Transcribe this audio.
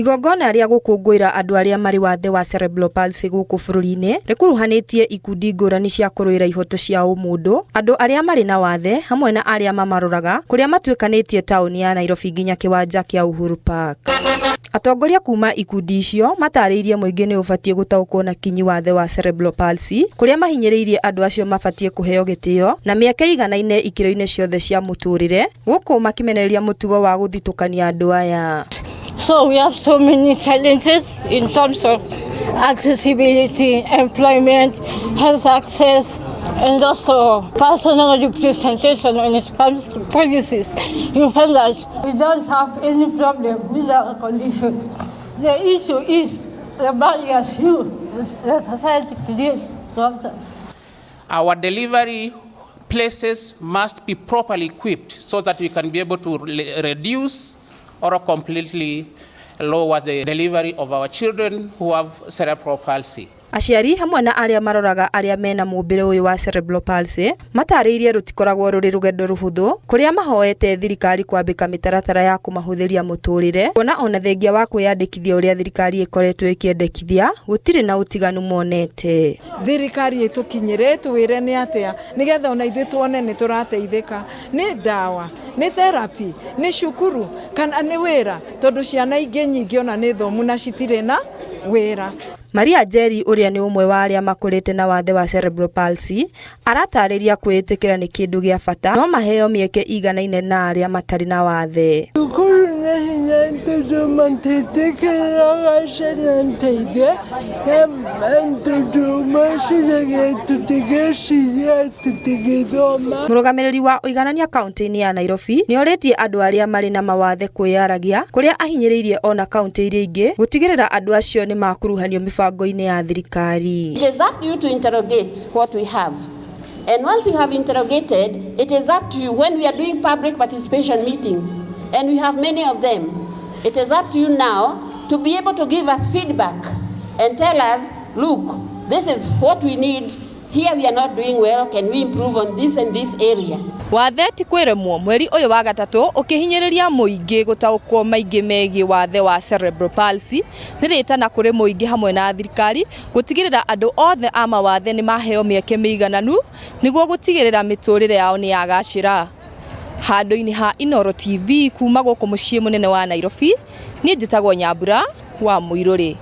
Igongona rĩa gũkũngũĩra andũ arĩa marĩ wathe wa Celebral Palsy gũkũ bũrũri-inĩ rĩkuruhanĩtie ikundi ngũrani cia kũrũĩra ihoto cia ũmũndũ, andũ arĩa marĩ na wathe hamwe na arĩa mamaroraga, kũrĩa matuĩkanĩtie taũni ya Nairobi nginya kĩwanja kĩa Uhuru Park. Atongoria kuma ikundi icio matarĩirie mũingĩ nĩ ũbatiĩ gũtaũkwo na kinyi wathe wa Celebral Palsy, kũrĩa mahinyĩrĩirie andũ acio mabatiĩ kũheo gĩtĩo na mĩeke iganaine ikĩro-inĩ ciothe cia mũtũrĩre, gũkũ makimenereria mũtugo wa gũthitũkania andũ aya. So we have so many challenges in terms of accessibility, employment, health access, and also personal representation when it comes to policies. You find that we don't have any problem with our conditions. The issue is the barriers the society creates to others. Our delivery places must be properly equipped so that we can be able to reduce or completely lower the delivery of our children who have cerebral palsy. Aciari hamwe na arĩa maroraga arĩa mena mũmbĩre ũyũ wa Celebral Palsy matarĩirie rũtikoragwo rũrĩ rũgendo rũhũthũ, kũrĩa mahoete thirikari kwambĩka mĩtaratara ya kũmahũthĩria mũtũrĩre, kuona ona thengia wa kwĩyandĩkithia ũrĩa thirikari ĩkoretwo ĩkĩendekithia gũtirĩ na ũtiganu monete. Thirikari ĩtũkinyĩre twĩre nĩ atĩa nĩgetha ona ithuĩ tuone nĩ tũrateithĩka, nĩ ndawa, nĩ therapy, nĩ cukuru kana nĩ wĩra, tondũ ciana ingĩ nyingĩ ona nĩ thomu na citirĩ na wĩra. Maria ũrĩa nĩ ũmwe wa arĩa makũrĩte na wathe wa Celebral Palsy aratarĩria kwĩĩtĩkĩra nĩ kĩndũ gĩa bata no maheo mĩeke iganaine na arĩa matarĩ na wathe. Mũrũgamĩrĩri wa ũiganania kaunti-inĩ ya Nairobi nĩ orĩtie andũ arĩa marĩ na mawathe kwĩyaragia, kũrĩa ahinyĩrĩirie ona kaunti iria ingĩ gũtigĩrĩra andũ acio nĩ makuruhanio mibango-inĩ ya thirikari. It is up to you to interrogate what we have. And once you have interrogated, it is up to you when we are doing public participation meetings, and we have many of them, it is up to you now to be able to give us feedback and tell us, look, this is what we need. Here we are not doing well. Can we improve on this and this area? Wathe ti kwĩremwo mweri ũyũ wa gatatũ ũkĩhinyĩrĩria mũingĩ gũtaũkwo maingĩ megiĩ wathe wa Celebral Palsy, nĩrĩtana kũrĩ mũingĩ hamwe na thirikari gũtigĩrĩra andũ othe a mawathe nĩ maheo mĩeke mĩigananu nĩguo gũtigĩrĩra mĩtũrĩre yao nĩ yagacĩra. Handũ-inĩ ha Inooro TV kuma gũkũ mũciĩ mũnene wa Nairobi, niĩ njĩtagwo Nyambura wa Mũirũrĩ.